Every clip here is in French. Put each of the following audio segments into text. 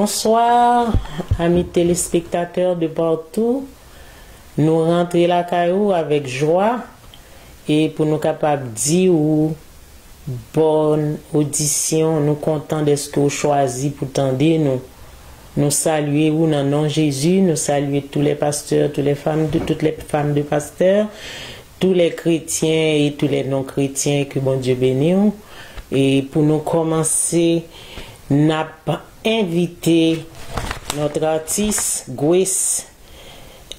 Bonsoir, amis téléspectateurs de partout. Nous rentrons la caillou avec joie et pour nous capables de dire bonne audition, nous contents de ce que vous choisi pour tendre nous. Nous saluer ou dans le nom de Jésus, nous saluer tous les pasteurs, toutes les femmes de pasteurs, tous les chrétiens et tous les non-chrétiens, que bon Dieu bénisse. Et pour nous commencer, n'a pas invité notre artiste Grace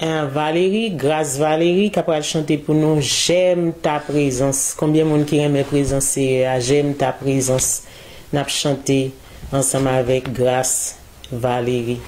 Valérie qui va chanter pour nous J'aime ta présence. Combien de monde qui aime présence J'aime ta présence. N'a chanté ensemble avec Grace Valérie.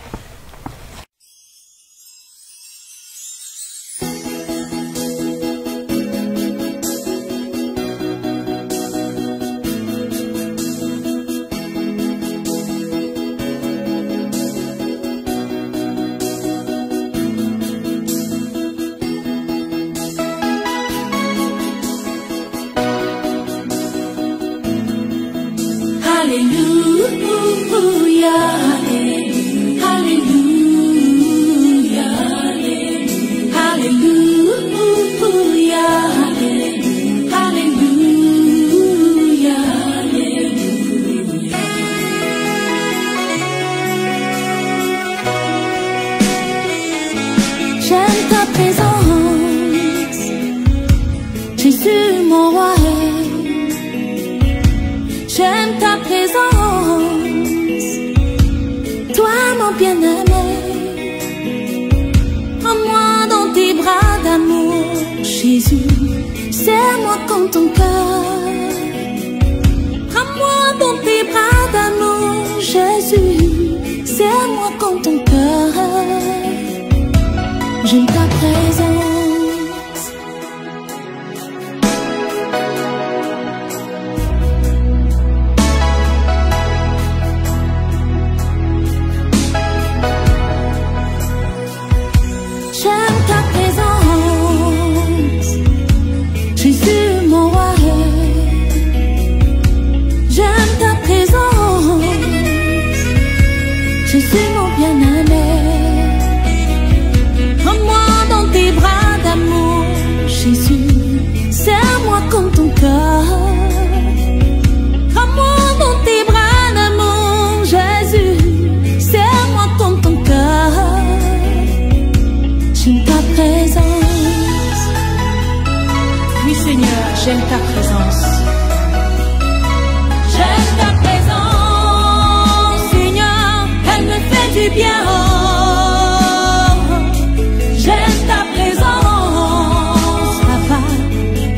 J'aime ta présence. J'aime ta présence, Seigneur, elle me fait du bien. J'aime ta présence, Papa,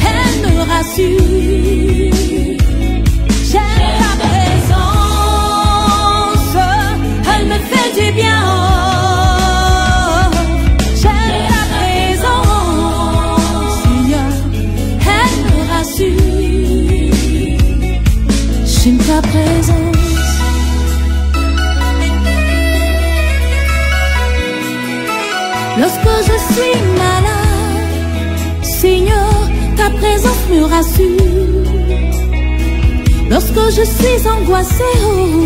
elle me rassure. J'aime ta présence, elle me fait du bien. J'aime ta présence. Lorsque je suis malade, Seigneur, ta présence me rassure. Lorsque je suis angoissée, oh,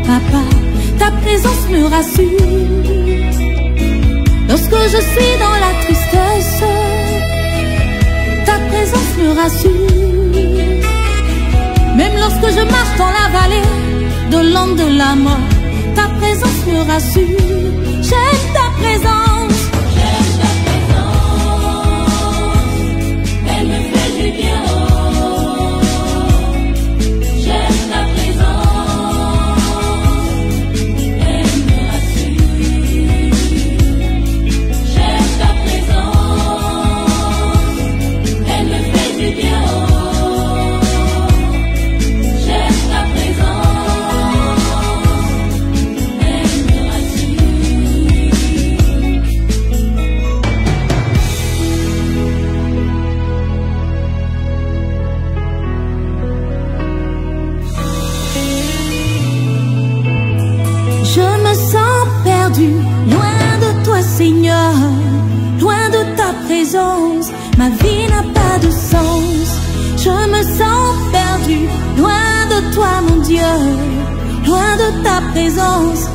Papa, ta présence me rassure. Lorsque je suis dans la tristesse, ta présence me rassure. Même lorsque je marche dans la vallée de l'ombre de la mort, ta présence me rassure. J'aime ta présence. J'aime ta présence. Elle me fait du bien. J'aime ta présence. Elle me rassure. J'aime ta présence. Elle me fait du bien. Je me sens perdu, loin de toi Seigneur, loin de ta présence, ma vie n'a pas de sens. Je me sens perdu, loin de toi mon Dieu, loin de ta présence,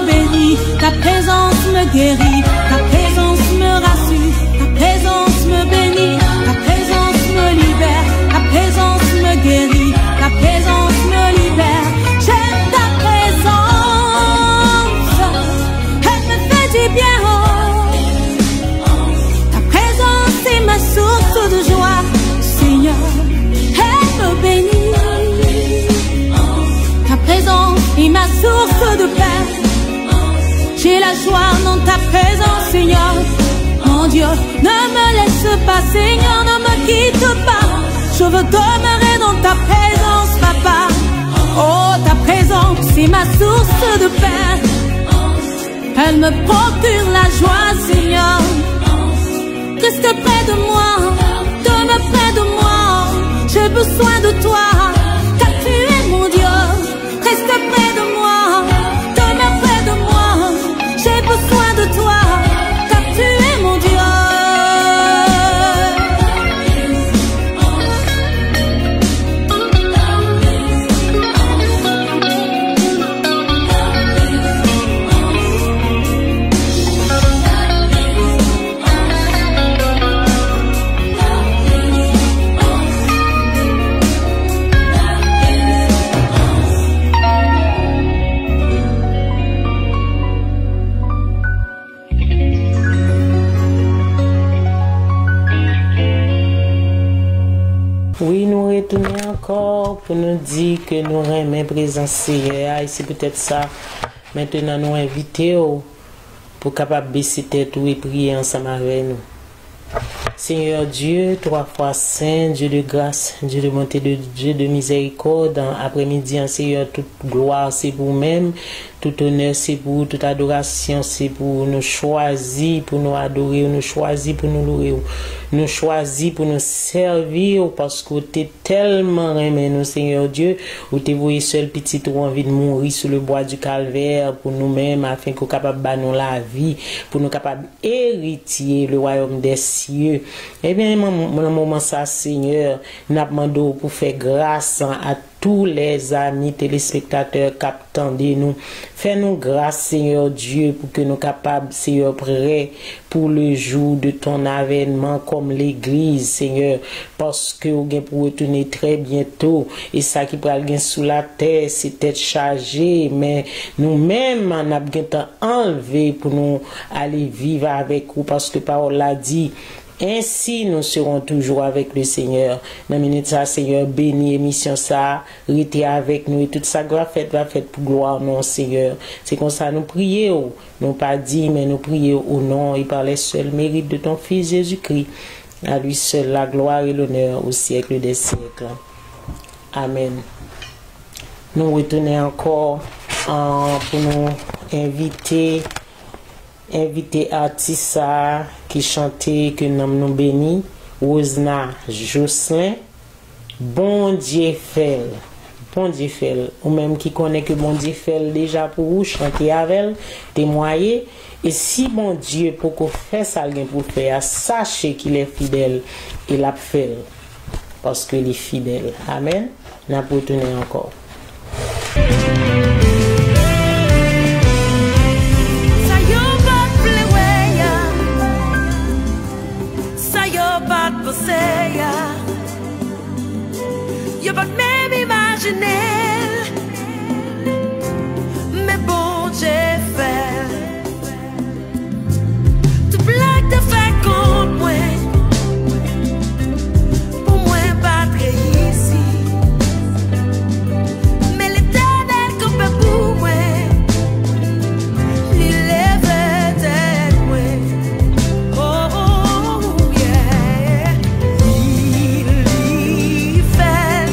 me bénit, ta présence me guérit, ta présence me rassure, ta présence me bénit, ta présence me libère, ta présence me guérit, ta présence me libère. J'aime ta présence, elle me fait du bien. Ta présence est ma source de joie, Seigneur, elle me bénit. Ta présence est ma source de paix. J'ai la joie dans ta présence, Seigneur. Mon Dieu, ne me laisse pas, Seigneur, ne me quitte pas. Je veux demeurer dans ta présence, Papa. Oh, ta présence, c'est ma source de paix. Elle me procure la joie, Seigneur. Reste près de moi, demeure près de moi. J'ai besoin de toi, car tu es mon Dieu. Reste près de moi, demeure près de moi. J'ai besoin de toi, car tu es mon Dieu. Oui, nous retournons encore pour nous dire que nous aimons présence Seigneur. Et c'est peut-être ça. Maintenant, nous invitons pour capable baisser tête et prier ensemble avec nous. Seigneur Dieu, trois fois saint, Dieu de grâce, Dieu de bonté, Dieu de miséricorde, après-midi, Seigneur, toute gloire c'est pour vous-même, tout honneur c'est pour vous, toute adoration c'est pour nous choisir, pour nous adorer, nous choisir pour nous louer, nous choisir pour nous servir, parce que tu es tellement aimé nous, Seigneur Dieu, où tu voyé seul petit ou envie de mourir sur le bois du calvaire pour nous-mêmes, afin qu'on soit capable de nous la vie, pour nous capables d'hériter le royaume des cieux. Eh bien, dans moment ça, Seigneur, nous demandons pour faire grâce à tous les amis téléspectateurs qui attendent nous. Fais-nous grâce, Seigneur Dieu, pour que nous capables, Seigneur, prêts pour le jour de ton avènement comme l'église, Seigneur, parce que vous allez pour retourner très bientôt. Et ça qui peut aller sous la terre, c'est peut-être chargé, mais nous-mêmes, on a bien enlevé pour nous aller vivre avec vous, parce que parole l'a dit. Ainsi, nous serons toujours avec le Seigneur. Dans la minute ça, Seigneur, béni émission ça, restez avec nous et toute ça va faire pour gloire, non, Seigneur. C'est comme ça, nous prions, non pas dit, mais nous prions au nom et par les seuls mérites de ton Fils Jésus-Christ. À lui seul la gloire et l'honneur au siècle des siècles. Amen. Nous retournons encore pour nous inviter artiste qui chantait que nous béni, Rosna Jocelyn. Bon Dieu fait, ou même qui connaît que bon Dieu fait déjà pour vous chanter avec elle, témoigner. Et si bon Dieu pour qu'on fait ça pour faire, sachez qu'il est fidèle, il a fait parce qu'il est fidèle. Amen. N'a pas retourné encore. Y'a pas de même imaginer, mais bon Dieu fait. Tu blagues de faire contre moi, pour moi battre ici. Mais l'Éternel qu'on peut pour moi, il lève tête moi. Oh yeah, il fait.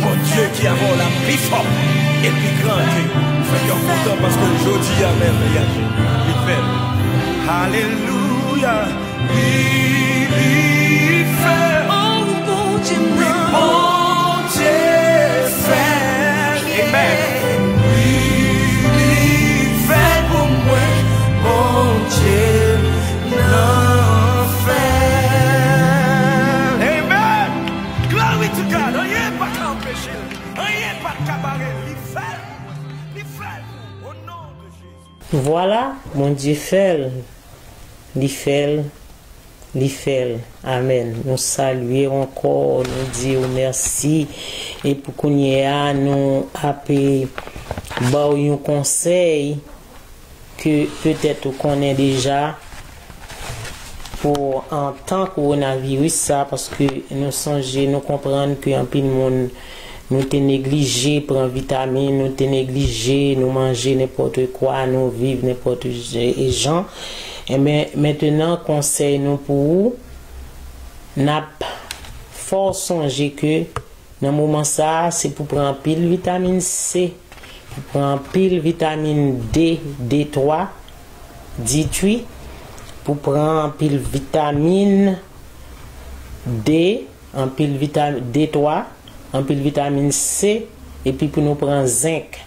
Mon Dieu qui a la plus forte et plus grande. Fait qu'on est content parce que je dis amen. Il fait. Alléluia. Il fait. Oh mon Dieu, Mon Dieu fait. Amen. Il fait pour moi. Mon Dieu l'en fait. Amen. Glory to God. Rien pas qu'à empêcher. Rien pas qu'à barrer. Il fait. Il fait. Au nom de Jésus. Voilà, mon Dieu fait. L'Ifel. Amen. Nous saluons encore, nous disons merci. Et pour qu'on y ait, nous appelons un conseil que peut-être qu'on connaît déjà pour en tant que coronavirus, ça, parce que nous songeons, nous comprenons qu'un peu de monde nous t'es négligé, prendre vitamines, nous t'es négligé, nous manger n'importe quoi, nous vivre n'importe quoi, gens. Et bien, maintenant, conseil nous pour vous, n'a fort songer que dans le moment ça, c'est pour prendre pile vitamine C, pour prendre pile vitamine D, D3, D8, pour prendre pile vitamine D, en pile vitamine D3, en pile vitamine C, et puis pour nous prendre zinc,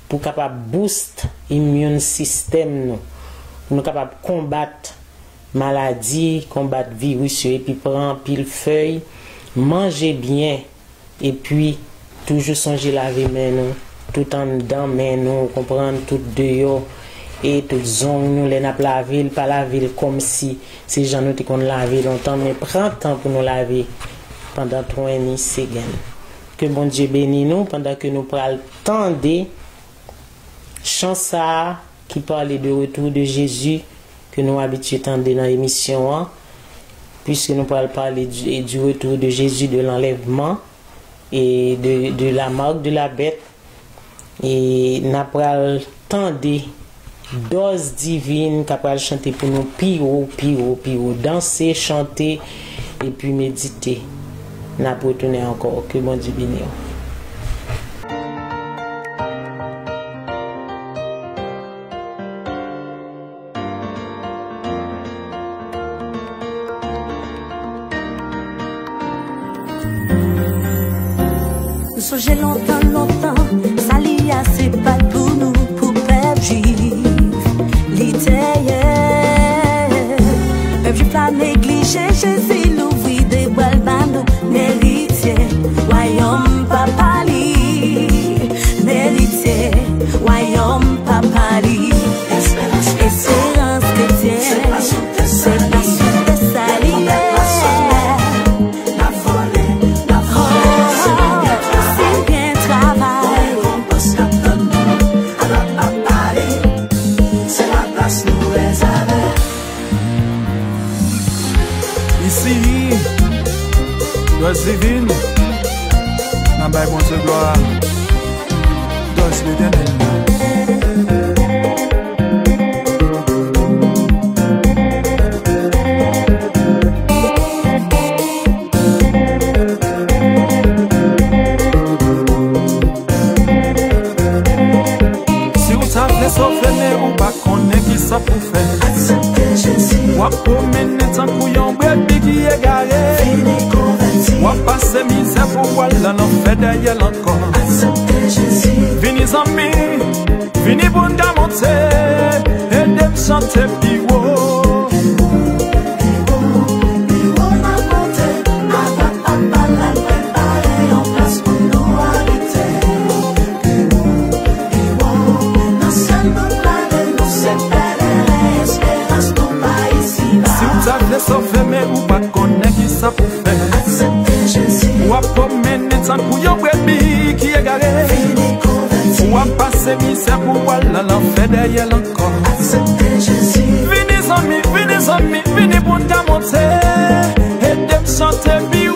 pour capable boost immune système nous. Nous sommes capables de combattre maladie, combattre virus, et puis prendre pile feuille, manger bien, et puis toujours songer laver main nous, tout en dedans main nous, comprendre tout dehors, et tout zone nous, les n'a pas laver, pas laver comme si ces gens nous qu'on laver longtemps, mais prend temps pour nous laver pendant 3 ans, c'est gain. Que bon Dieu bénisse nous pendant que nous prenons le temps de chance qui parlait de retour de Jésus, que nous habituons dans l'émission, puisque nous parlons parler du retour de Jésus, de l'enlèvement et de la marque de la bête. Et nous avons le temps de dose divine capable de chanter pour nous, piro, danser, chanter et puis méditer. Nous avons retourné encore. Que bon Dieu bénisse. J'ai longtemps, ça l'y a, c'est pas pour nous, pour peuple juif. L'Italie, peuple juif a négligé, Jésus l'ouvrit des balbando, méritier, royaume papali, méritier, royaume papali, espérance chrétienne, c'est pas sous tes salières. Dose divine, n'a pas bon Dieu gloire, dose l'éternel. Si vous savez s'offrir ou pas connaît qui ça pour faire, acceptez Jésus. Ou à promener tant couillon bébé qui est garé. Ou passer misère pour voir là non fait d'ailleurs encore. Acceptez Jésus. Venez amis, venez bon d'amonter et de chanter plus haut. Si vous avez s'enfermer ou pas connaître qui ça pour faire. Acceptez Jésus. Ou à promener tant couillon brebis qui est garé. Ou à passer misère pour voir là l'enfer derrière encore. Acceptez Jésus. Venez amis, venez pour t'amonter et de chanter bio.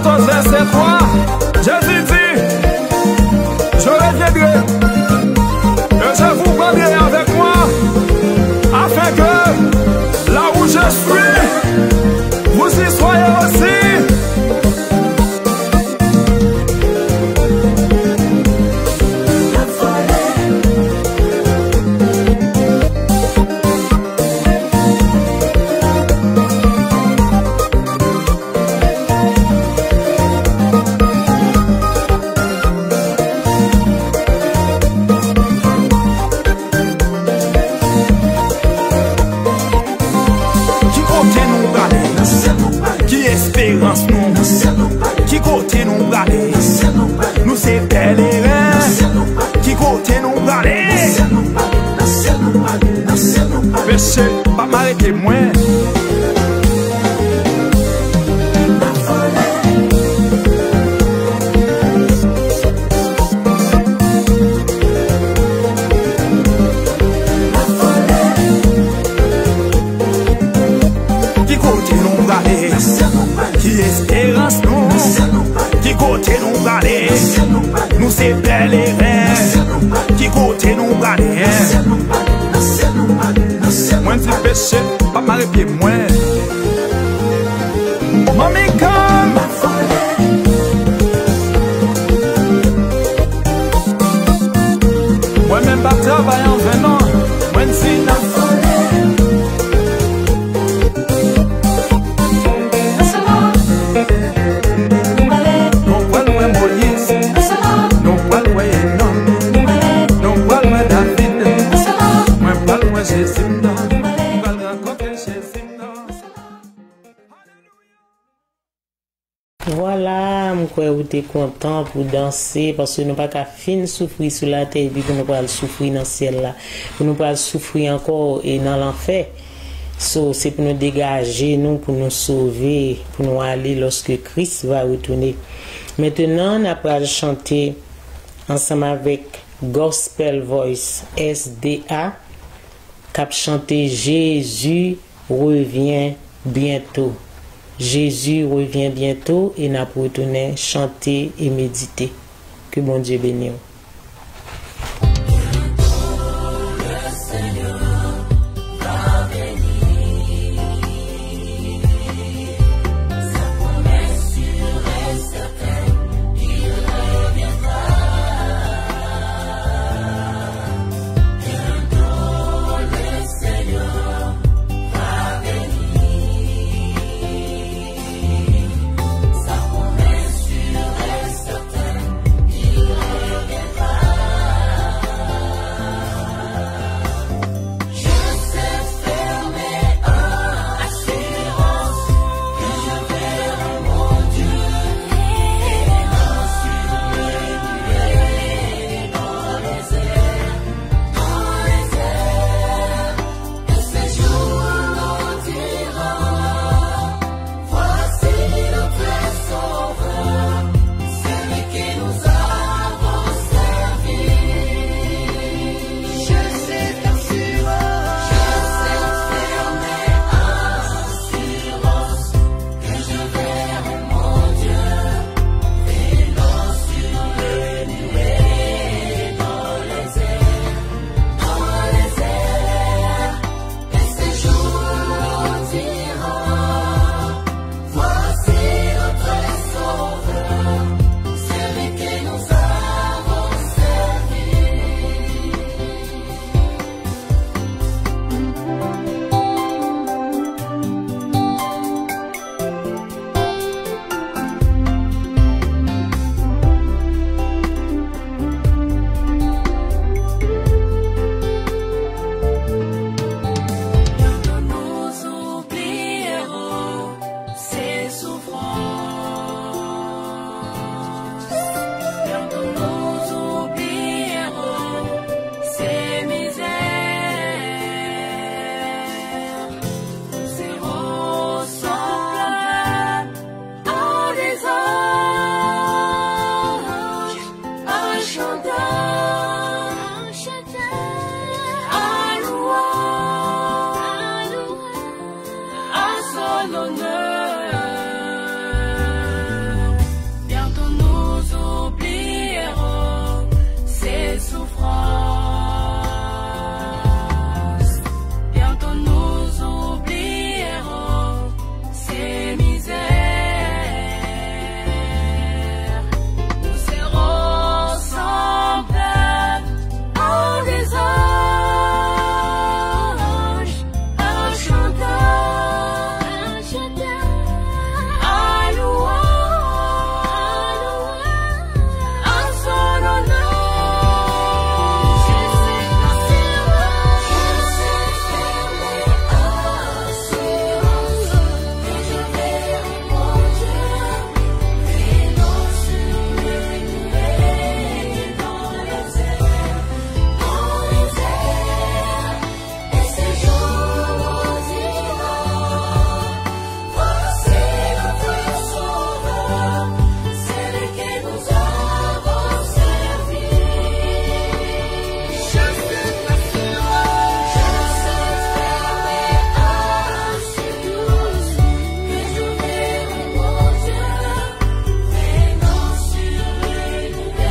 14, verset 3, Jésus dit, je reviendrai et je vous prendrai avec moi, afin que là où je suis, vous y soyez aussi. Qui côté nous braler, nous c'est pèlerin. Qui côté nous braler, Péché, pas m'arrêter moi. qui côté nous braler, qui espérance nous. Qui côté nous braler, nous c'est pèlerin. Qui côté nous braler, Moi dit péché, pas m'arrêter moi. Mommy come. Moi même pas travailler en venant. Moi dit non. Voilà, je suis content pour danser parce que nous n'avons pas fin souffrir sur la terre et puis nous pas souffrir dans le ciel là. Nous pas souffrir encore et dans l'enfer. So, c'est pour nous dégager, nous, pour nous sauver, pour nous aller lorsque Christ va retourner. Maintenant, on va chanter ensemble avec Gospel Voice SDA, cap chanter Jésus revient bientôt. Jésus revient bientôt et n'a pas retourner chanter et méditer. Que bon Dieu bénisse. souffrances. Bientôt nous oublierons ces misères. Nous serons semblables en des anges, un chanteur, un loueur, en son honneur. Je sais fermer assurance que je verrai mon Dieu, vivant sur les nuées, dans les airs, et ces jours diront, voici notre Sauveur, celui que nous avons servi. Je sais fermer assurance que je verrai mon Dieu, venant sur les nuées,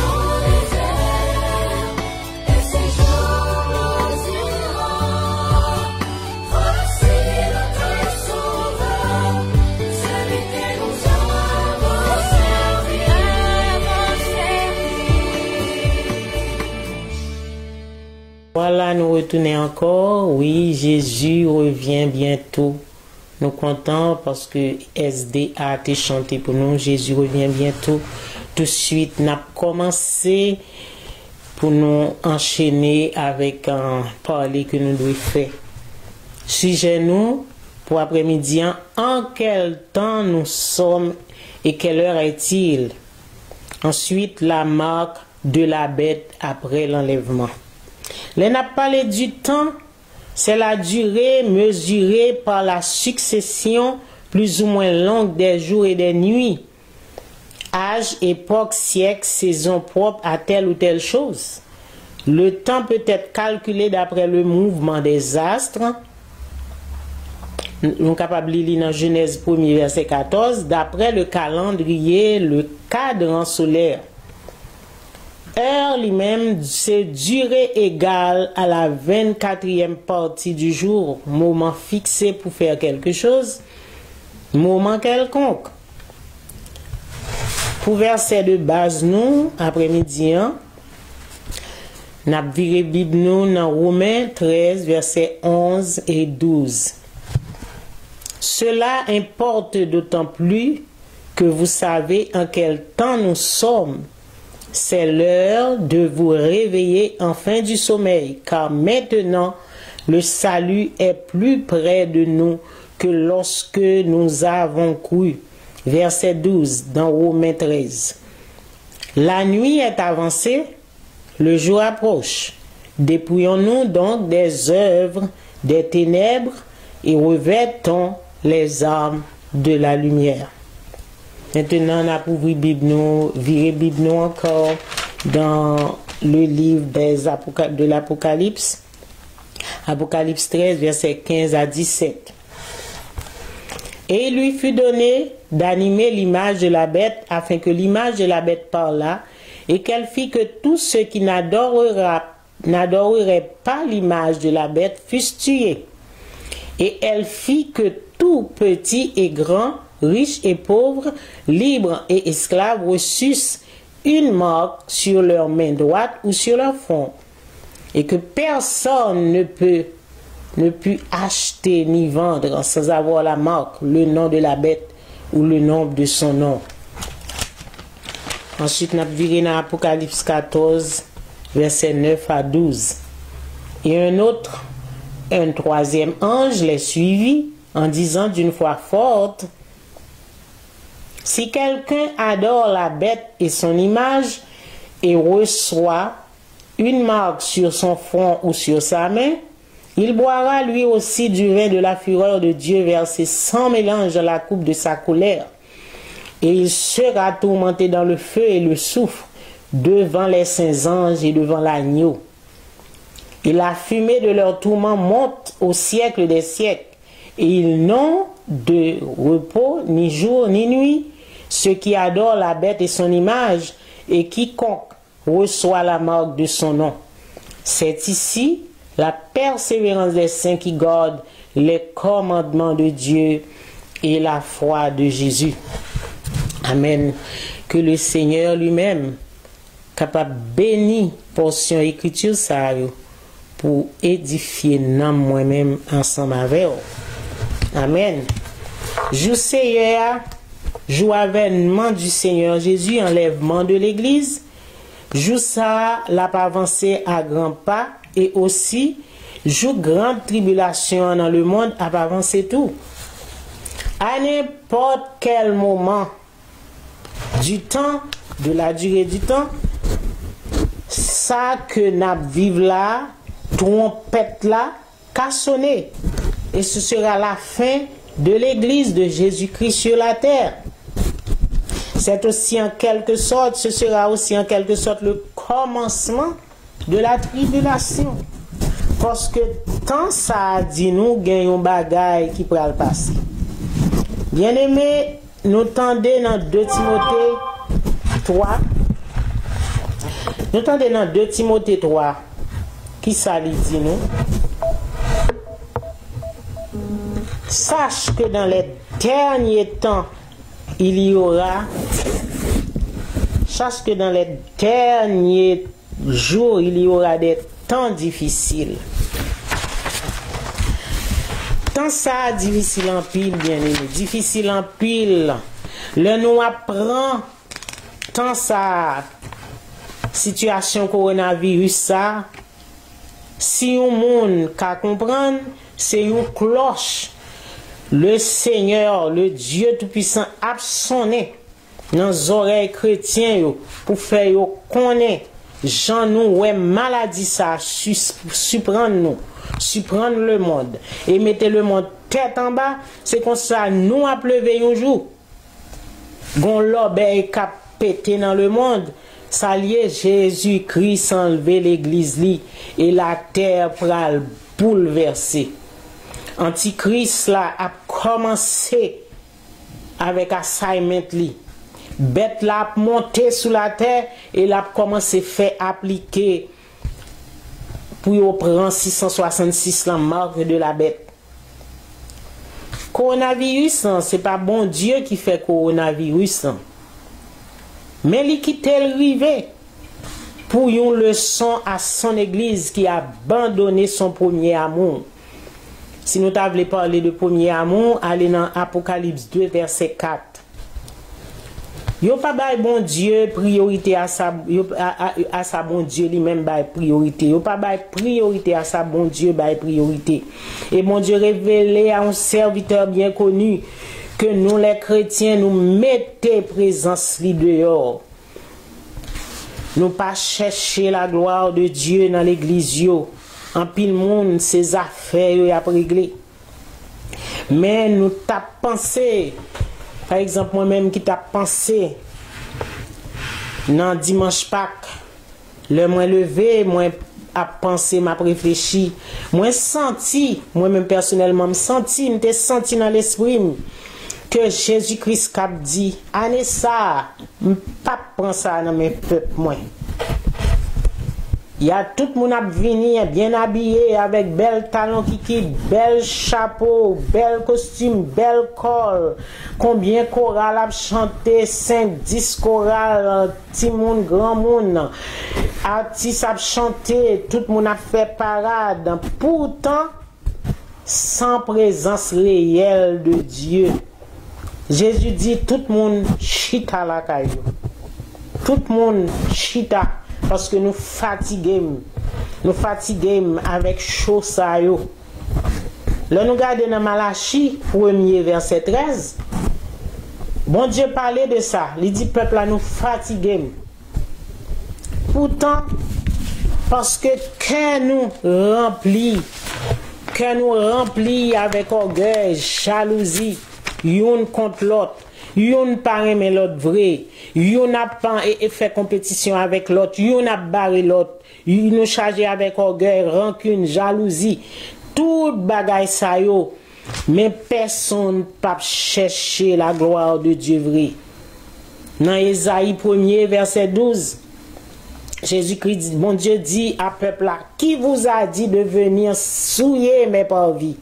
dans les airs, et ces jours diront, voici notre Sauveur, celui que nous avons servi. Voilà, nous retournons encore. Oui, Jésus revient bientôt. Nous comptons parce que SD a été chanté pour nous. Jésus revient bientôt. Tout de suite, nous avons commencé pour nous enchaîner avec un parler que nous devons faire. Sujet nous, pour après-midi, en quel temps nous sommes et quelle heure est-il? Ensuite, la marque de la bête après l'enlèvement. Là, n'a parlé du temps, c'est la durée mesurée par la succession plus ou moins longue des jours et des nuits. Âge, époque, siècle, saison propre à telle ou telle chose. Le temps peut être calculé d'après le mouvement des astres. Nous sommes capables de lire dans Genèse 1er verset 14, d'après le calendrier, le cadran solaire. Heure lui-même, c'est durée égale à la 24e partie du jour, moment fixé pour faire quelque chose, moment quelconque. Pour verset de base, nous, après-midi, nous avons viré Bible nous dans Romains 13, versets 11 et 12. Cela importe d'autant plus que vous savez en quel temps nous sommes. C'est l'heure de vous réveiller enfin du sommeil, car maintenant le salut est plus près de nous que lorsque nous avons cru. Verset 12 dans Romains 13. La nuit est avancée, le jour approche. Dépouillons-nous donc des œuvres des ténèbres et revêtons les armes de la lumière. Maintenant, on a ouvert Bible nous, virer Bible nous encore dans le livre de l'Apocalypse. Apocalypse 13, versets 15 à 17. Et il lui fut donné d'animer l'image de la bête, afin que l'image de la bête parlât, et qu'elle fit que tous ceux qui n'adoreraient pas l'image de la bête fussent tués. Et elle fit que tout petit et grand, riches et pauvres, libres et esclaves reçussent une marque sur leur main droite ou sur leur front, et que personne ne put acheter ni vendre sans avoir la marque, le nom de la bête ou le nom de son nom. Ensuite, nous avons viré dans Apocalypse 14, versets 9 à 12. Et un troisième ange les suivit en disant d'une voix forte: si quelqu'un adore la bête et son image et reçoit une marque sur son front ou sur sa main, il boira lui aussi du vin de la fureur de Dieu versé sans mélange dans la coupe de sa colère. Et il sera tourmenté dans le feu et le soufre devant les saints anges et devant l'agneau. Et la fumée de leur tourment monte au siècle des siècles. Et ils n'ont de repos ni jour ni nuit, ceux qui adorent la bête et son image, et quiconque reçoit la marque de son nom. C'est ici la persévérance des saints qui gardent les commandements de Dieu et la foi de Jésus. Amen. Que le Seigneur lui-même capable bénir portion écriture ça pour édifier nous moi-même ensemble avec vous. Amen. Jour Seigneur, jour avènement du Seigneur Jésus, enlèvement de l'église. Jour ça, l'a pas avancé à grands pas et aussi jour grande tribulation dans le monde a pas avancé tout. À n'importe quel moment du temps, de la durée du temps, ça que n'a vive là, trompette là, qu'a sonné. Et ce sera la fin de l'église de Jésus-Christ sur la terre. C'est aussi en quelque sorte, ce sera aussi en quelque sorte le commencement de la tribulation. Parce que tant ça a dit nous, gagnons bagaille qui pourra le passer. Bien aimé, nous tendez dans 2 Timothée 3. Nous tendez dans 2 Timothée 3. Qui ça lui dit nous? Sache que dans les derniers temps, il y aura. Sache que dans les derniers jours, il y aura des temps difficiles. Tant ça difficile en pile, bien aimé. Difficile en pile. Le nous apprend. Tant ça. Situation coronavirus ça. Si un monde qu'à comprendre, c'est une cloche. Le Seigneur, le Dieu Tout-Puissant, a sonné dans les oreilles chrétiennes pour faire connaître. Jean nous, ouais, maladie ça, surprendre nous, surprendre le monde. Et mettez le monde tête en bas, c'est comme ça, nous a pleuvé un jour. Gon l'obéi cap pété dans le monde. Ça lié Jésus-Christ enlever l'église li et la terre pral bouleverser. Antichrist là a commencé avec assignment li. Bête là a monté sous la terre et l'a commencé faire appliquer pour prendre 666 la marque de la bête. Coronavirus, c'est pas bon Dieu qui fait coronavirus. Mais il quitte le rivet pour une leçon à son église qui a abandonné son premier amour. Si nous t'avons parlé de premier amour, allez dans Apocalypse 2, verset 4. Yo pas bail bon Dieu priorité à sa bon Dieu lui-même bail priorité. Yo pas bail priorité à sa bon Dieu bail priorité. Et bon Dieu révélé à un serviteur bien connu que nous les chrétiens nous mettez présence li dehors. Nous pas chercher la gloire de Dieu dans l'église yo. En pile monde ses affaires y a réglé. Mais nous t'a pensé, par exemple moi-même qui t'a pensé dans dimanche Pâques, le moins levé, moi a pensé, m'a réfléchi, moi senti, moi-même personnellement me senti dans l'esprit que Jésus-Christ cap dit, année ça, pas prendre ça dans mes peuples moi. Il y a tout le monde à venir bien habillé avec bel talon kiki, bel chapeau, bel costume, bel col. Combien choral a chanté, 5, 10 chorales, petit monde, grand monde. Artiste a chanté, tout le monde a fait parade. Pourtant, sans présence réelle de Dieu. Jésus dit tout le monde chita la caillou. Tout le monde chita. Parce que nous fatiguons avec chaud ça yo. Là nous regardons dans Malachie 1er verset 13. Bon Dieu parlait de ça. Il dit peuple là nous fatiguons. Pourtant parce que quand nous remplit avec orgueil, jalousie, yon contre l'autre. Yon pas aimer l'autre vrai, yon n'a pas fait compétition avec l'autre, yon n'a barré l'autre, yon nous chargé avec orgueil, rancune, jalousie, tout bagaille ça yo. Mais personne pas chercher la gloire de Dieu vrai. Dans Ésaïe 1er, verset 12, Jésus-Christ dit, bon Dieu dit à peuple là, qui vous a dit de venir souiller mes parvis?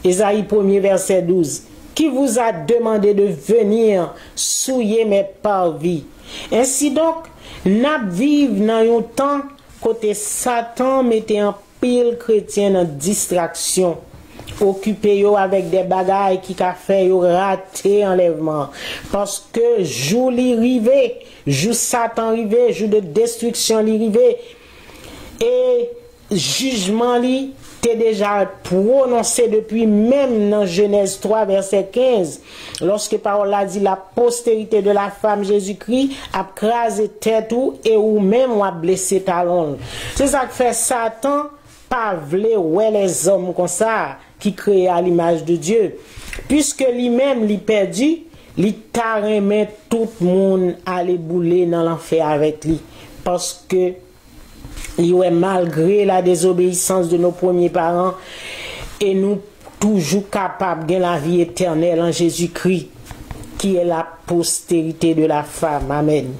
Ésaïe 1er, verset 12. Qui vous a demandé de venir souiller mes parvis? Ainsi donc, nous vivons dans un temps côté Satan mettait en pile chrétien en distraction. Occupé avec des bagailles qui a fait rater enlèvement. Parce que jour li rivé, jour Satan rivé, jour de destruction li rivé. Et jugement li t'est déjà prononcé depuis même dans Genèse 3 verset 15. Lorsque parole a dit la postérité de la femme Jésus-Christ a crasé tête ou et ou même ou a blessé talon. C'est ça que fait Satan pas vle ouais les hommes comme ça qui créent à l'image de Dieu. Puisque lui-même lui perdu, lui carrément tout le monde aller bouler dans l'enfer avec lui. Parce que malgré la désobéissance de nos premiers parents, et nous toujours capables de la vie éternelle en Jésus-Christ, qui est la postérité de la femme. Amen.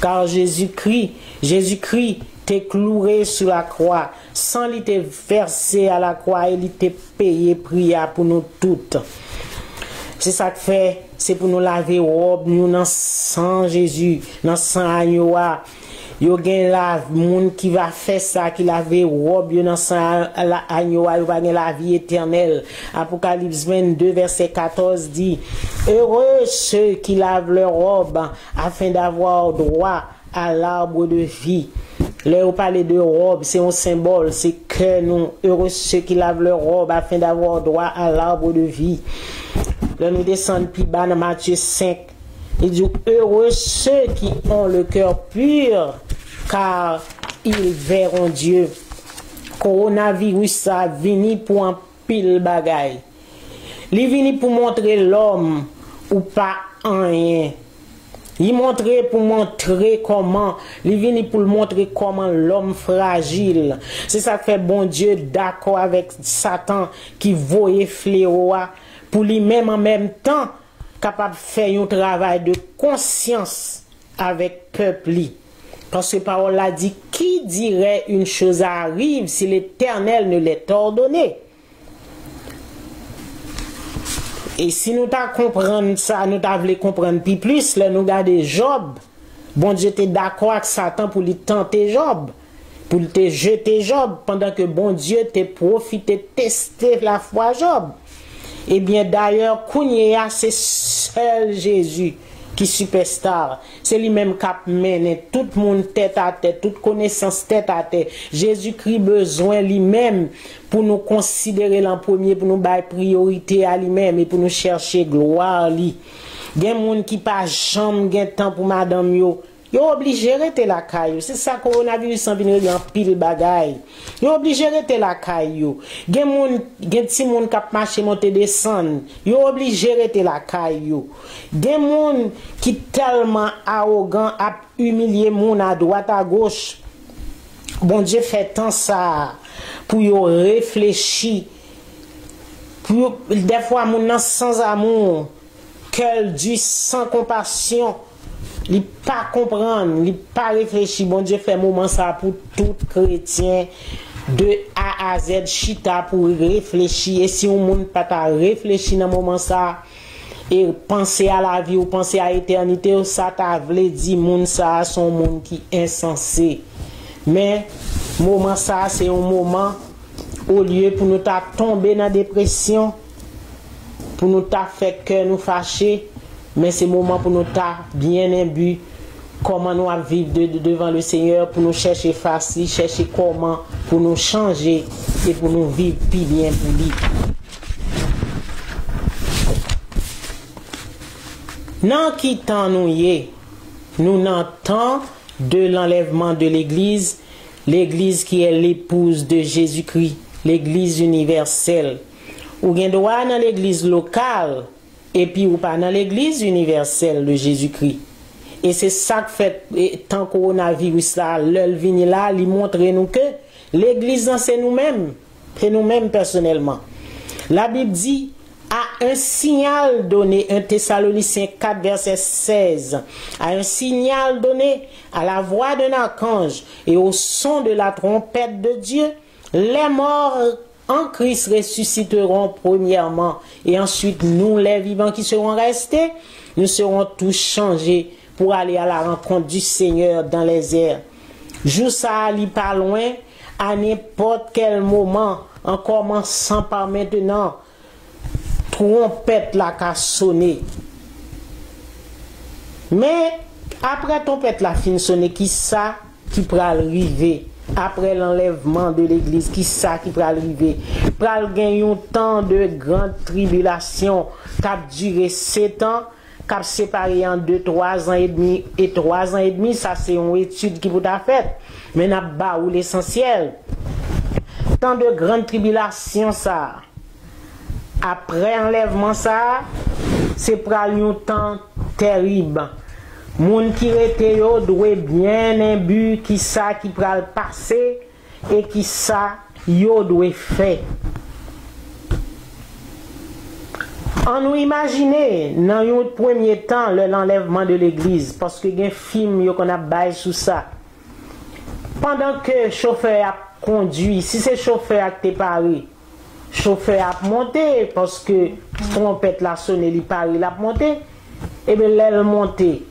Car Jésus-Christ t'es cloué sur la croix, sans lui t'es versé à la croix, et il t'est payé prière pour nous toutes. C'est ça que fait, c'est pour nous laver robe, nous dans sang Jésus, dans sang agneau. Yo gen la moun qui va faire ça, qui lave robe, yo dans sang agneau, yo va gen la vie éternelle. Apocalypse 22 verset 14 dit, heureux ceux qui lavent leur robe afin d'avoir droit à l'arbre de vie. Là, on parle de robe, c'est un symbole, c'est que nous, heureux ceux qui lavent leur robe afin d'avoir droit à l'arbre de vie. Là, nous descendons plus bas dans Matthieu 5. Il dit, heureux ceux qui ont le cœur pur, car ils verront Dieu. Coronavirus a venu pour un pile bagaille. Il venu pour montrer l'homme ou pas rien. Il montrait pour montrer comment, il vient pour montrer comment l'homme fragile. C'est ça que fait bon Dieu d'accord avec Satan qui voyait fléau pour lui-même en même temps capable de faire un travail de conscience avec peuple. Parce que parole a dit, qui dirait une chose arrive si l'Éternel ne l'est ordonné? Et si nous t'a comprendre ça, nous t'a voulu comprendre plus, là nous garder Job. Bon Dieu était d'accord avec Satan pour lui tenter Job, pour te jeter Job, pendant que bon Dieu t'a profité tester la foi Job. Et bien d'ailleurs, Kounia, c'est seul Jésus qui superstar. C'est lui-même qui a mené tout le monde tête à tête, toute connaissance tête à tête. Jésus-Christ besoin lui-même pour nous considérer l'en premier, pour nous donner priorité à lui-même et pour nous chercher gloire lui. Il y a des gens qui pas jamais temps pour madame yo. Yo obligé rester la caillou. C'est ça coronavirus en venir en pile bagaille. Yo obligé rester la caillou. Gen ti moun k'ap marcher monter descendre. Yo obligé rester la caillou. Gen moun qui tellement arrogant a humilier moun à droite à gauche. Bon Dieu fait tant ça pour yo réfléchir. Pour des fois moun nan sans amour, cœur dur sans compassion. Il pas comprendre, il pas réfléchir. Bon Dieu fait moment ça pour tout chrétien de A à Z chita pour réfléchir. Et si on monde pas ta réfléchir dans moment ça et penser à la vie ou penser à l'éternité, ça t'a vle dit monde ça son monde qui insensé. Mais moment ça c'est un moment au lieu pour nous ta tomber dans dépression, pour nous ta fait que nous fâcher. Mais c'est le moment pour nous ta bien imbu comment nous vivre devant le Seigneur, pour nous chercher facile, chercher comment pour nous changer et pour nous vivre plus bien pour lui. Dans qui temps nous y nous n'entendons de l'enlèvement de l'Église, l'Église qui est l'épouse de Jésus-Christ, l'Église universelle. Ou bien droit dans l'Église locale, et puis ou pas dans l'église universelle de Jésus-Christ. Et c'est ça que fait tant coronavirus là, l'œil vini là, il montre nous que l'église c'est nous-mêmes personnellement. La Bible dit à un signal donné, 1 Thessaloniciens 4, verset 16, à un signal donné, à la voix d'un archange et au son de la trompette de Dieu, les morts en Christ ressusciteront premièrement, et ensuite nous, les vivants qui seront restés, nous serons tous changés pour aller à la rencontre du Seigneur dans les airs. Jour ça ali pas loin, à n'importe quel moment, en commençant par maintenant, trompette la qu'a sonné. Mais après trompette la fin sonné, qui ça qui pral arriver après l'enlèvement de l'église, qui ça qui pral arriver? Pral gagner un temps de grande tribulation qui a duré 7 ans, qui a séparé en 2, 3 ans et demi et 3 ans et demi. Ça c'est une étude qui vous a faite. Mais n'a pas ou l'essentiel. Temps de grande tribulation ça. Après enlèvement ça, c'est pral un temps terrible. Moun qui rete yo doit bien imbu qui ça qui pral passer et qui ça yo doit faire. On nous imaginer dans un premier temps l'enlèvement de l'église parce que gen film yo qu'on a bail sous ça. Pendant que chauffeur a conduit, si c'est chauffeur qui te paré, chauffeur a monté parce que trompette la sonné li paré la monté et bien l'aile monté.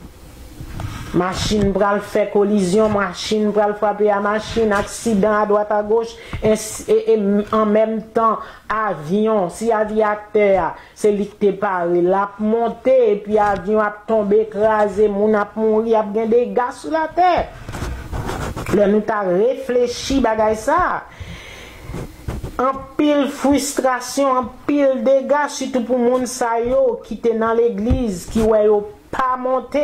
Machine pral fait collision, machine pral frapper à machine, accident à droite à gauche, et en même temps, avion, si aviateur, c'est lui qui te paré, l'a monté, et puis avion a tombé, écrasé, moun a mouri, a bien des gars sur la terre. Là, nous t'a réfléchi, bagay ça. En pile frustration, en pile dégâts, surtout pour moun sa yo, qui était dans l'église, qui ouais yo pas monté.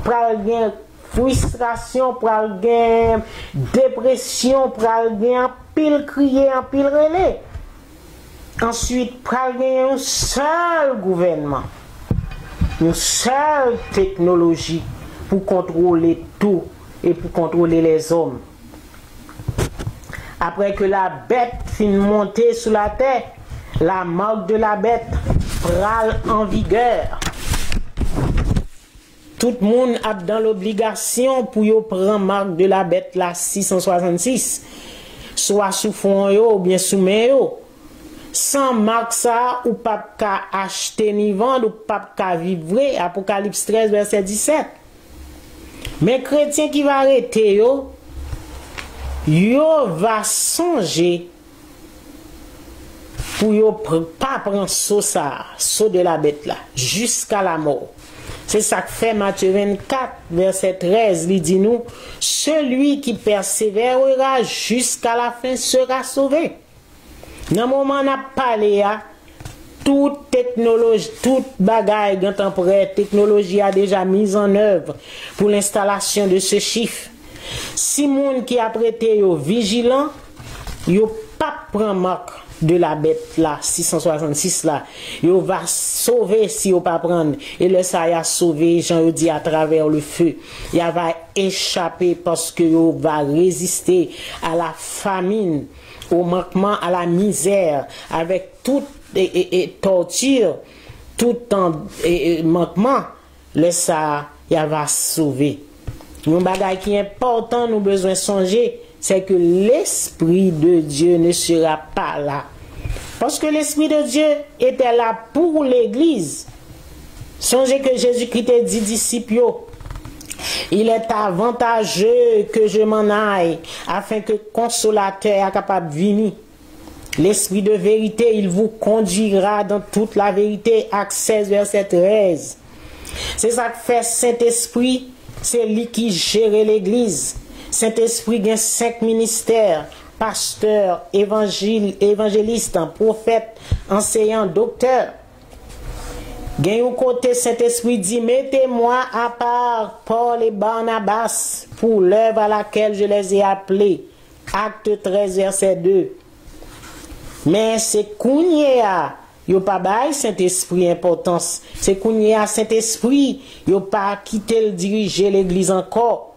Pral gen frustration, pral gen dépression, pral gen pile crier, en pile relais. Ensuite, pral gen un seul gouvernement, une seule technologie pour contrôler tout et pour contrôler les hommes. Après que la bête fin monter sous la terre, la marque de la bête pral en vigueur. Tout le monde a dans l'obligation pour yo prendre marque de la bête la 666, soit sous fond yo ou bien sous main yo. Sans marque ça, ou pas qu'à acheter ni vendre, ou pas qu'à vivre. Apocalypse 13 verset 17. Mais chrétien qui va arrêter yo va songer pour yo pas prendre saut de la bête là jusqu'à la mort. C'est ça que fait Matthieu 24, verset 13, il dit nous, celui qui persévérera jusqu'à la fin sera sauvé. Dans le moment où on a parlé, toute technologie, toute bagaille contemporaine, technologie a déjà mis en œuvre pour l'installation de ce chiffre. Si moun qui a prêté yo vigilant, yo pas prend marque de la bête là 666 là, yo va sauver si yo pas prendre, et le ça y a sauvé Jean dit à travers le feu, il va échapper parce que yo va résister à la famine, au manquement, à la misère, avec toute torture, tout manquement, le ça il va sauver. Un bagage qui est important, nous besoin songer, c'est que l'Esprit de Dieu ne sera pas là. Parce que l'Esprit de Dieu était là pour l'Église. Songez que Jésus-Christ a dit disciples, il est avantageux que je m'en aille, afin que consolateur soit capable de venir. L'Esprit de vérité, il vous conduira dans toute la vérité. Actes 16, verset 13. C'est ça que fait Saint-Esprit, c'est lui qui gère l'Église. Saint-Esprit a 5 ministères: pasteur, évangéliste, prophète, enseignant, docteur. Gagne au côté, Saint-Esprit dit, mettez-moi à part Paul et Barnabas pour l'œuvre à laquelle je les ai appelés. Acte 13, verset 2. Mais c'est Kounia, yo pas bail Saint-Esprit importance. C'est Kounia, Saint-Esprit, yo pas quitté le diriger l'église encore.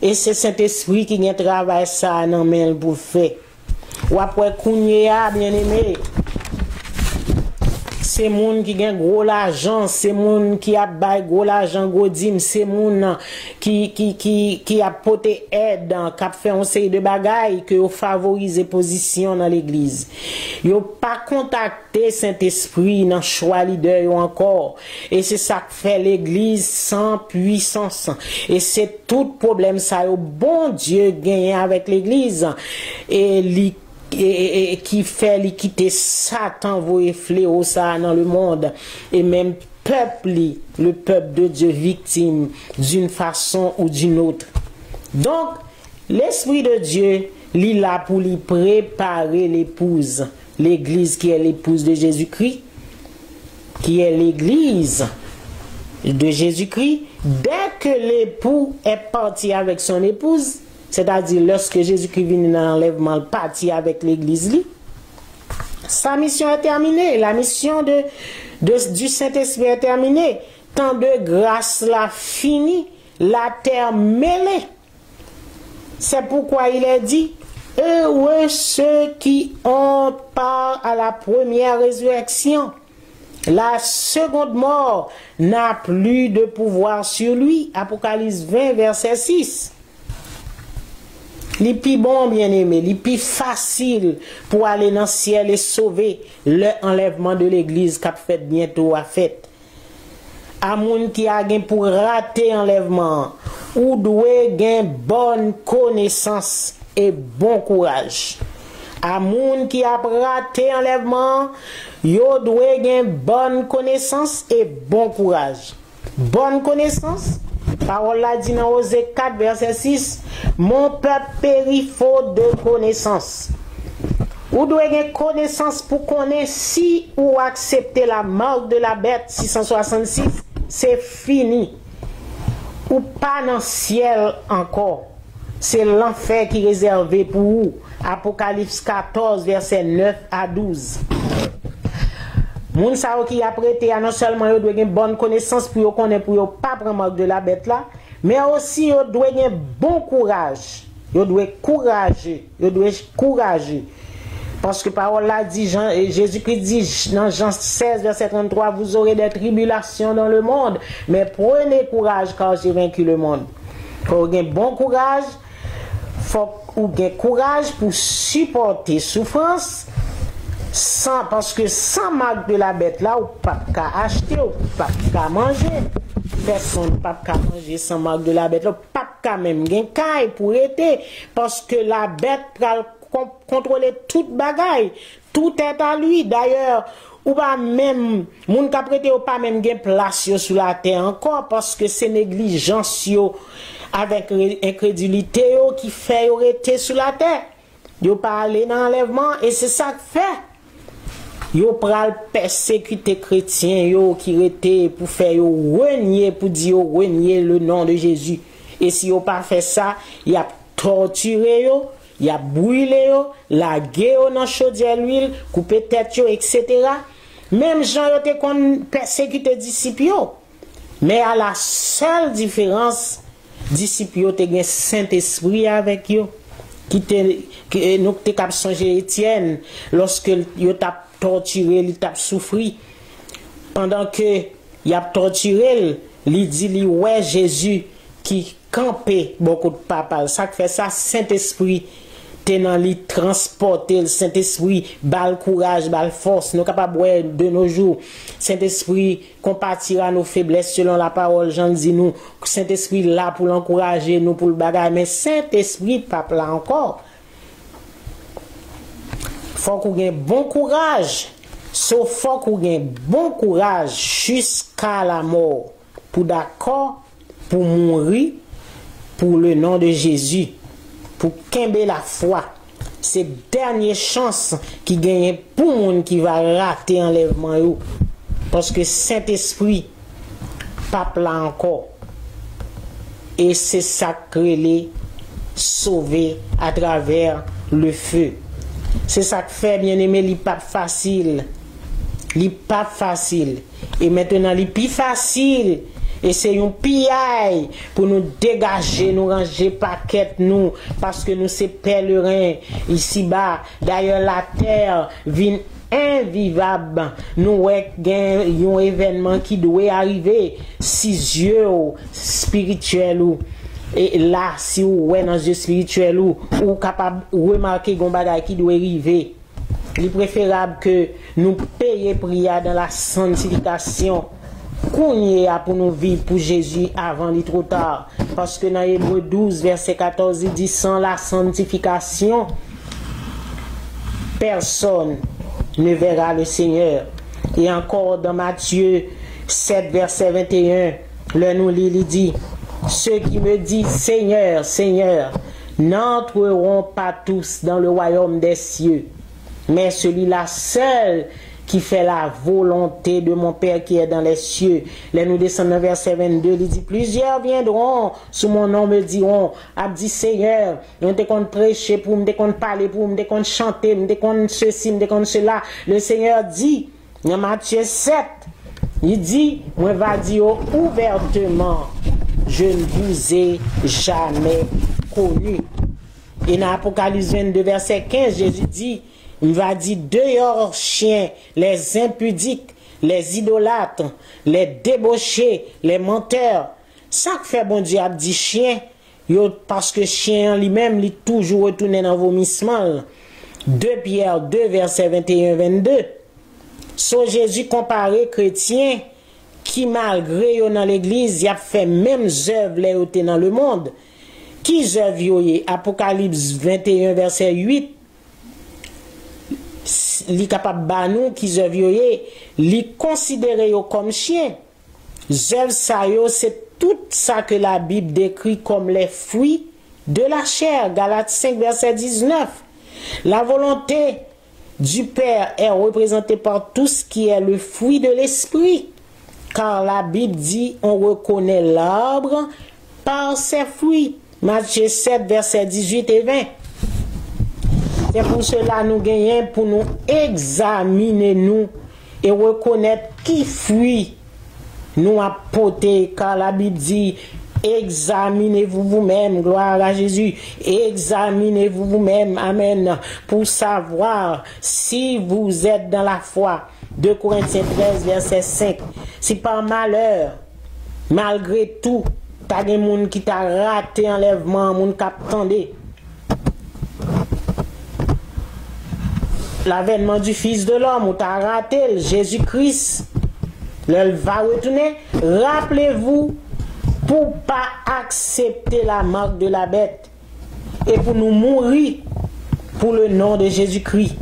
Et c'est Saint-Esprit qui a travaillé ça dans main pour faire. Ou après Kounia, bien aimé. c'est moun qui gagne gros l'argent, c'est moun qui a bail gros l'argent gros dim, c'est moun qui a porté aide, qui a fait un série de bagailles que yo favoriser position dans l'église. Yo pas contacté Saint-Esprit dans choix leader yo encore, et c'est ça qui fait l'église sans puissance, et c'est tout problème ça yo bon Dieu gagne avec l'église, et qui fait li quitter Satan voyer fléau ça dans le monde, et même le peuple de Dieu victime d'une façon ou d'une autre. Donc l'Esprit de Dieu il là pour lui préparer l'épouse, l'église qui est l'épouse de Jésus-Christ, qui est l'église de Jésus-Christ. Dès que l'époux est parti avec son épouse, c'est-à-dire lorsque Jésus-Christ vient dans l'enlèvement, parti avec l'église, sa mission est terminée. La mission du Saint-Esprit est terminée. Tant de grâce l'a fini, la terre mêlée. C'est pourquoi il est dit, heureux ceux qui ont part à la première résurrection. La seconde mort n'a plus de pouvoir sur lui. Apocalypse 20, verset 6. Les plus bon, bien aimé, les plus facile pour aller dans le ciel et sauver l'enlèvement de l'église qu'a fait bientôt à fait. À moun qui a gain pour rater l'enlèvement, ou doit gain bonne connaissance et bon courage. À moun qui a raté l'enlèvement, yo doit gain bonne connaissance et bon courage. Bonne connaissance, parole la dit dans Osée 4 verset 6, mon peuple périt faute de connaissance. Ou doit avoir connaissance pour connaître si ou accepter la marque de la bête 666, c'est fini. Ou pas dans le ciel encore. C'est l'enfer qui est réservé pour vous. Apocalypse 14 verset 9 à 12. Moun sa qui a prêté à non seulement yo doit une bonne connaissance pour yo connaître pour yo pas prendre marque de la bête là, mais aussi yo doit un bon courage. Yo doit courager, parce que parole là dit Jésus-Christ dit dans Jean 16 verset 33, vous aurez des tribulations dans le monde, mais prenez courage car j'ai vaincu le monde. Faut un bon courage, faut un courage pour supporter souffrance. Parce que sans marque de la bête là, ou pas qu'à acheter, ou pas qu'à manger. Personne pas qu'à manger sans marque de la bête là, pas qu'à même gain caille pour été, parce que la bête va contrôler toute bagaille, tout est à lui. D'ailleurs, ou pas même moun ka prêté ou pas même gain place yo sur la terre encore, parce que c'est négligence yo avec incrédulité yo qui fait yo rester sur la terre. Yo pas aller dans l'enlèvement, et c'est ça que fait. Yo pral persécuter chrétiens yo qui rete pour faire yo renier, pour dire renier le nom de Jésus. Et si yo pas fait ça, y a torturé yo, y a brûlé yo, lagué yo dans chaudière l'huile, couper tête yo, etc. Même Jean yo te kon persécuter disciples yo. Mais à la seule différence, disciples yo te gen Saint-Esprit avec yo. Qui nous te cap songer Étienne lorsque yo t'a torturé, il t'a souffri pendant que il a torturé, il dit li ouais Jésus qui campait beaucoup de papa. Ça fait ça Saint-Esprit tenant li transporter, le Saint-Esprit bal courage, bal force, nous capable de nos jours. Saint-Esprit compatira nos faiblesses selon la parole. Jean dit nous, Saint-Esprit là pour l'encourager, nous pour le bagage, mais Saint-Esprit pas là encore. Faut qu'on ait bon courage. Sauf faut qu'on ait bon courage jusqu'à la mort. Pour d'accord, pour mourir pour le nom de Jésus. Pour kembe la foi. C'est dernière chance qui gagne pour monde qui va rater enlèvement yo. Parce que Saint-Esprit pas là encore. Et c'est sacré sauver à travers le feu. C'est ça que fait, bien aimé, li pas facile. Li pas facile. Et maintenant, li plus facile. Et c'est un piaille pour nous dégager, nous ranger paquet nous, parce que nous c'est pèlerins ici-bas. D'ailleurs, la terre vient invivable. Nous avons un événement qui doit arriver. Si yeux spirituels ou et là, si vous êtes dans les yeux spirituels ou capable de remarquer un bagage qui doit arriver, il est préférable que nous payions prière dans la sanctification. Qu'on y a pour nous vivre pour Jésus avant il trop tard. Parce que dans Hébreux 12, verset 14, il dit sans la sanctification, personne ne verra le Seigneur. Et encore dans Matthieu 7, verset 21, le nous lit, il dit, ceux qui me disent Seigneur, Seigneur, n'entreront pas tous dans le royaume des cieux, mais celui-là seul qui fait la volonté de mon Père qui est dans les cieux. Là nous descendons verset 22, il dit, plusieurs viendront sous mon nom, me diront, a dit Seigneur, on te compte prêcher pour me compte parler pour me compte chanter, me compte ceci, me compte cela. Le Seigneur dit, dans Matthieu 7, il dit, moi va dire ouvertement, je ne vous ai jamais connu. Et dans Apocalypse 22, verset 15, Jésus dit, il va dire dehors chiens, les impudiques, les idolâtres, les débauchés, les menteurs. Ça que fait bon Dieu a dit chien, parce que chien lui-même, il toujours retourné dans vomissement. 2 Pierre 2, verset 21-22. So Jésus comparé chrétien qui malgré yo dans l'église, y a fait même œuvres les yo dans le monde. Qui œuvre yo Apocalypse 21, verset 8. Li capable ba nous qui œuvre yo li considérer yo comme chien. Œuvre ça yo c'est tout ça que la Bible décrit comme les fruits de la chair. Galates 5 verset 19. La volonté du Père est représentée par tout ce qui est le fruit de l'esprit. Car la Bible dit on reconnaît l'arbre par ses fruits. Matthieu 7 verset 18 et 20. C'est pour cela nous gagnons pour nous examiner nous et reconnaître qui fruit nous apporter, car la Bible dit examinez-vous vous-même, gloire à Jésus, examinez-vous vous-même, amen, pour savoir si vous êtes dans la foi. 2 Corinthiens 13 verset 5. Si par malheur, malgré tout, t'as des gens qui t'a raté enlèvement, moun qui attendait l'avènement du Fils de l'homme, ou t'as raté Jésus-Christ, il va retourner. Rappelez-vous, pour pas accepter la marque de la bête et pour nous mourir pour le nom de Jésus-Christ,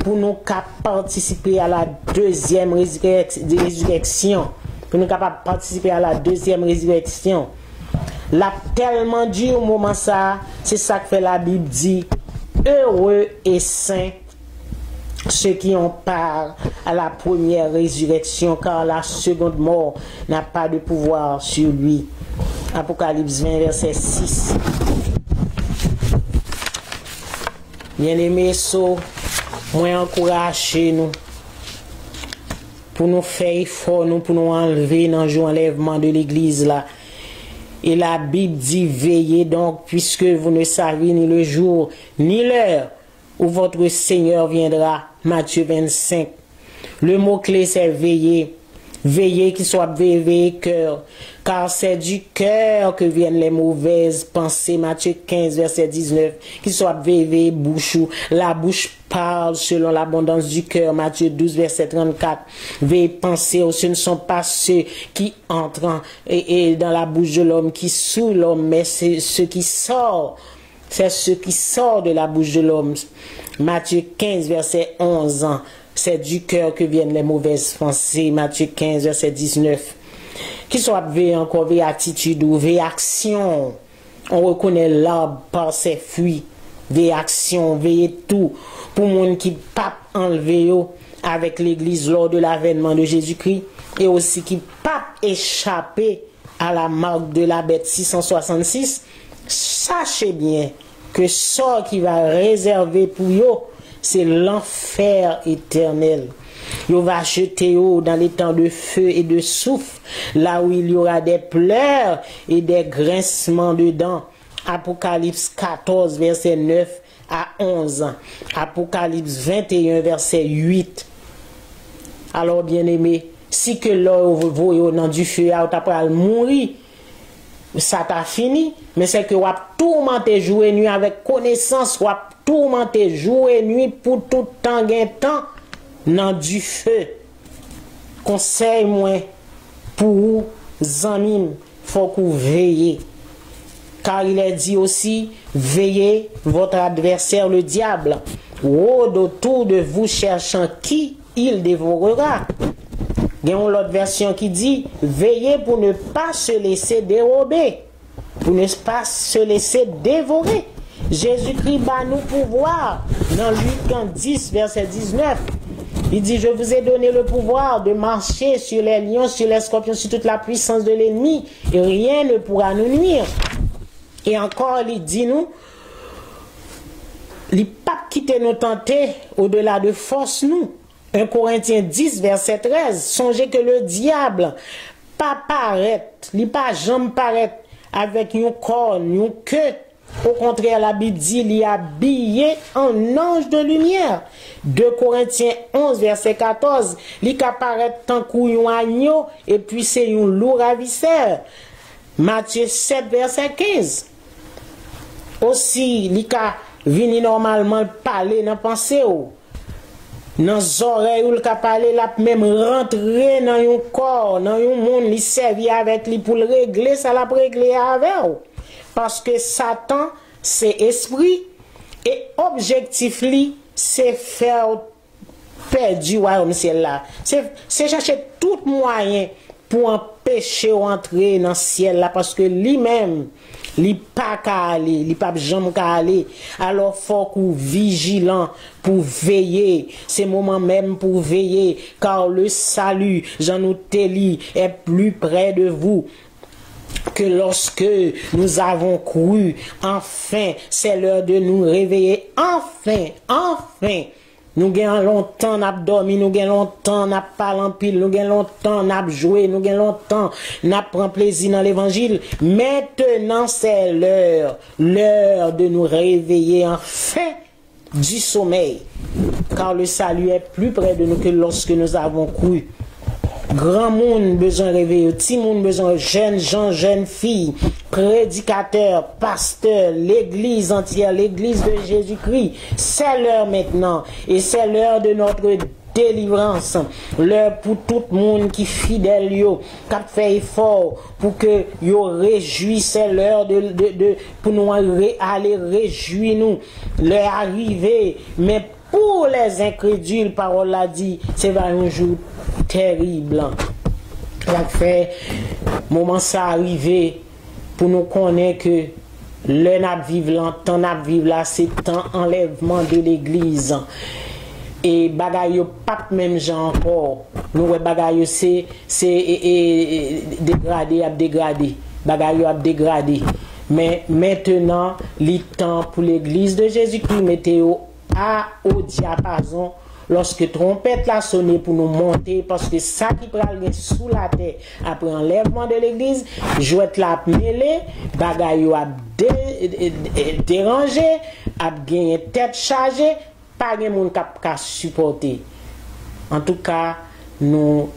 pour nous participer à la deuxième résurrection, pour nous participer à la deuxième résurrection. L'a tellement dit au moment ça, c'est ça que fait la Bible dit, heureux et saints ceux qui ont part à la première résurrection, car la seconde mort n'a pas de pouvoir sur lui. Apocalypse 20 verset 6. Bien-aimés, moi encourager nous pour nous faire effort, nous pour nous enlever dans le jour enlèvement de l'église là. Et la Bible dit veillez donc, puisque vous ne savez ni le jour ni l'heure où votre Seigneur viendra. Matthieu 25. Le mot-clé c'est veiller. Veiller qui soit veillé cœur. Car c'est du cœur que viennent les mauvaises pensées. Matthieu 15 verset 19. Qui soit veillé bouche. La bouche parle selon l'abondance du cœur. Matthieu 12 verset 34. Veillez penser. Ce ne sont pas ceux qui entrent et dans la bouche de l'homme qui sous l'homme, mais c'est ce qui sort. C'est ce qui sort de la bouche de l'homme. Matthieu 15, verset 11. C'est du cœur que viennent les mauvaises pensées. Matthieu 15, verset 19. Qui soit veillé encore, veillé attitude ou veillé action. On reconnaît l'arbre par ses fruits. Veillé action, veillé tout. Pour monde qui pas enlevé avec l'église lors de l'avènement de Jésus-Christ. Et aussi qui pas échappé à la marque de la bête 666. Sachez bien que ce qui va réserver pour eux, c'est l'enfer éternel. Il va jeter dans les temps de feu et de souffle, là où il y aura des pleurs et des grincements de dents. Apocalypse 14, verset 9 à 11. Apocalypse 21, verset 8. Alors, bien-aimé, si que l'homme voyait dans du feu, après mourir, ça t'a fini, mais c'est que vous avez tourmenté jour et nuit avec connaissance, vous avez tourmenté jour et nuit pour tout temps dans du feu. Conseil moi pour vous, amis, faut que vous veillez. Car il est dit aussi, veillez votre adversaire le diable, rôde autour de vous cherchant qui il dévorera. Il y a une autre version qui dit, veillez pour ne pas se laisser dérober, pour ne pas se laisser dévorer. Jésus-Christ bat nous pouvoir dans Luc 10, verset 19. Il dit, je vous ai donné le pouvoir de marcher sur les lions, sur les scorpions, sur toute la puissance de l'ennemi, et rien ne pourra nous nuire. Et encore, il dit nous, il ne pas quitter nous tenter au-delà de force nous. 1 Corinthiens 10, verset 13. Songez que le diable pas paraît, il pas jamais paraît avec une corne, une queue. Au contraire, la Bible dit, il est habillé en ange de lumière. 2 Corinthiens 11, verset 14. Il apparaît tant qu'un agneau et puis c'est un loup ravisseur. Matthieu 7, verset 15. Aussi, il vient normalement parler dans la pensée. Dans les oreilles, il a parlé, il a même rentré dans un corps, dans un monde, il servi avec lui pour le régler, ça l'a réglé avec. Parce que Satan, c'est esprit, et objectif, c'est faire perdre du royaume ciel là. C'est chercher tout moyen pour empêcher d'entrer dans le ciel là, parce que lui-même, il pas qu'à aller, il pas jamais qu'à aller. Alors faut qu'on vigilant pour veiller, c'est moment même pour veiller, car le salut, Jean nous téli, est plus près de vous que lorsque nous avons cru. Enfin, c'est l'heure de nous réveiller. Enfin. Nous gagnons longtemps, nous avons dormi, nous gagnons longtemps, nous avons parlé en pile, nous gagnons longtemps, nous avons joué, nous gagnons longtemps, nous avons pris plaisir dans l'évangile. Maintenant, c'est l'heure de nous réveiller enfin du sommeil. Car le salut est plus près de nous que lorsque nous avons cru. Grand monde besoin de réveiller, petit monde besoin de jeunes gens, jeunes filles, prédicateurs, pasteurs, l'église entière, l'église de Jésus-Christ. C'est l'heure maintenant et c'est l'heure de notre délivrance. L'heure pour tout le monde qui est fidèle, qui a fait effort pour que yo réjouisse. C'est l'heure pour nous aller réjouir nous. L'heure arrivée, mais pour les incrédules, parole l'a dit, c'est un jour terrible. Il a fait moment ça arrivé pour nous connaître que le n'a vivre longtemps, n'a vivre là, c'est temps enlèvement de l'église. Et bagaille pas même gens encore. Nous bagaille c'est dégradé, bagaille a dégradé. Mais maintenant, le temps pour l'église de Jésus-Christ mettez-au au diapason lorsque trompette la sonné pour nous monter, parce que ça qui prend sous la terre après enlèvement de l'église, jouet la mêlée, bagaille a dérangé, a gagné tête chargée, pas de monde qui supporter. En tout cas, nous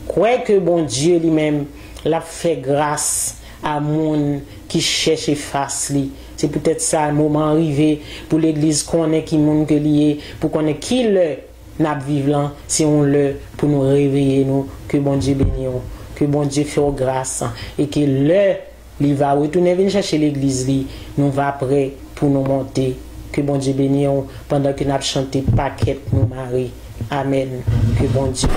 croyons que bon Dieu lui-même l'a fait grâce à monde qui cherche face lui. C'est peut-être ça le moment arrivé pour l'église qu'on est qui monde que lié pour qu'on est qui le n'a vivre là, si on le pour nous réveiller nous, que bon Dieu bénisse, que bon Dieu fait grâce et que il va retourner venir chercher l'église li, nous va prêt pour nous monter, que bon Dieu bénisse pendant que nous chanté paquet nous marie. Amen. Que bon Dieu.